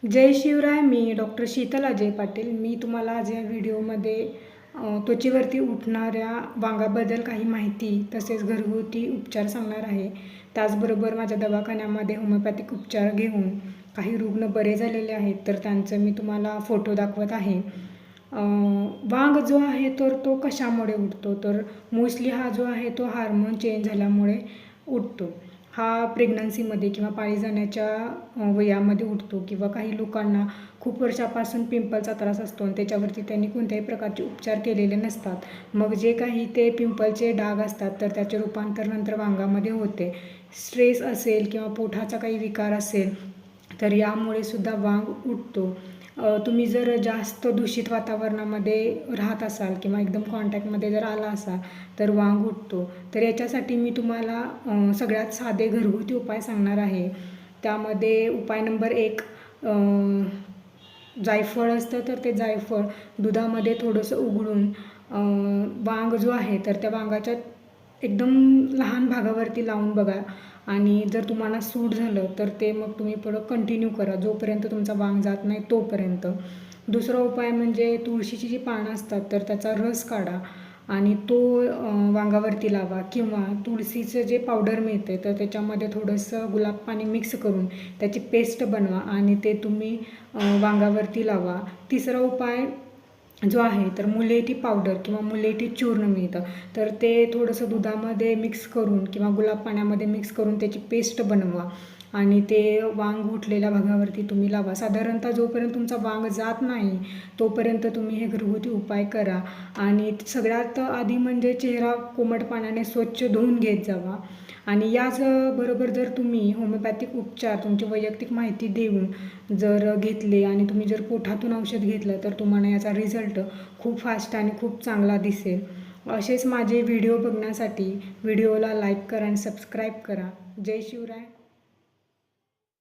जय शिवराय. मी doctor Sheetal Ajay Patil. मी तुम्हाला आज या व्हिडिओमध्ये त्वचेवरती उठणाऱ्या वांगाबद्दल काही माहिती तसेच घरगुती उपचार सांगणार आहे. त्याचबरोबर माझ्या दवाखान्यामध्ये होमिओपॅथिक उपचार घेऊन काही रुग्ण बरे झालेले आहेत, तर त्यांचं मी तुम्हाला फोटो दाखवत आहे. वांग जो आहे तर तो कशामुळे उठतो, तर मोस्टली हा जो आहे तो हार्मोन चेंज झाल्यामुळे उठतो. हा प्रेग्नन्सीमध्ये किंवा पाळी जाण्याच्या वयामध्ये उठतो, किंवा काही लोकांना खूप वर्षापासून पिंपलचा त्रास असतो आणि त्याच्यावरती त्यांनी कोणत्याही प्रकारचे उपचार केलेले नसतात. मग जे काही ते पिंपलचे डाग असतात तर त्याचे रूपांतर नंतर वांगामध्ये होते. स्ट्रेस असेल किंवा पोटाचा काही विकार असेल तर यामुळे सुद्धा वांग उठतो. तुम्ही जर जास्त दूषित वातावरणामध्ये राहत असाल किंवा एकदम कॉन्टॅक्टमध्ये जर आला असाल तर वांग उठतो. तर याच्यासाठी मी तुम्हाला सगळ्यात साधे घरगुती उपाय सांगणार आहे. त्यामध्ये उपाय नंबर 1, जायफळ असतं तर ते जायफळ दुधामध्ये थोडंसं उघडून वांग जो आहे तर त्या वांगाच्या एकदम लहान भागावरती लावून बघा, आणि जर तुम्हाला सूट झालं तर ते मग तुम्ही पुढं कंटिन्यू करा जोपर्यंत तुमचा वांग जात नाही तोपर्यंत. दुसरा उपाय म्हणजे तुळशीची जी पानं असतात तर त्याचा रस काढा आणि तो वांगावरती लावा, किंवा तुळशीचं जे पावडर मिळते तर त्याच्यामध्ये थोडंसं गुलाब पाणी मिक्स करून त्याची पेस्ट बनवा आणि ते तुम्ही वांगावरती लावा. तिसरा उपाय जो आहे तर मुलेठी पावडर किंवा मुलेठी चूर्ण मिळतं, तर ते थोडंसं दुधामध्ये मिक्स करून किंवा गुलाब पाण्यामध्ये मिक्स करून त्याची पेस्ट बनवा आणि ते वांग उठलेल्या भागावरती तुम्ही लावा. साधारणतः जोपर्यंत तुमचा वांग जात नाही तोपर्यंत तुम्ही हे घरगुती उपाय करा. आणि सगळ्यात आधी म्हणजे चेहरा कोमट पाण्याने स्वच्छ धुवून घेत जावा. आणि याच बरोबर जर तुम्ही होमिओपॅथिक उपचार तुमची वैयक्तिक माहिती देऊन जर घेतले आणि तुम्ही जर पोटातून औषध घेतलं तर तुम्हाला याचा रिझल्ट खूप फास्ट आणि खूप चांगला दिसेल. असेच माझे व्हिडिओ बघण्यासाठी व्हिडिओला लाईक करा आणि सबस्क्राईब करा. जय शिवराय.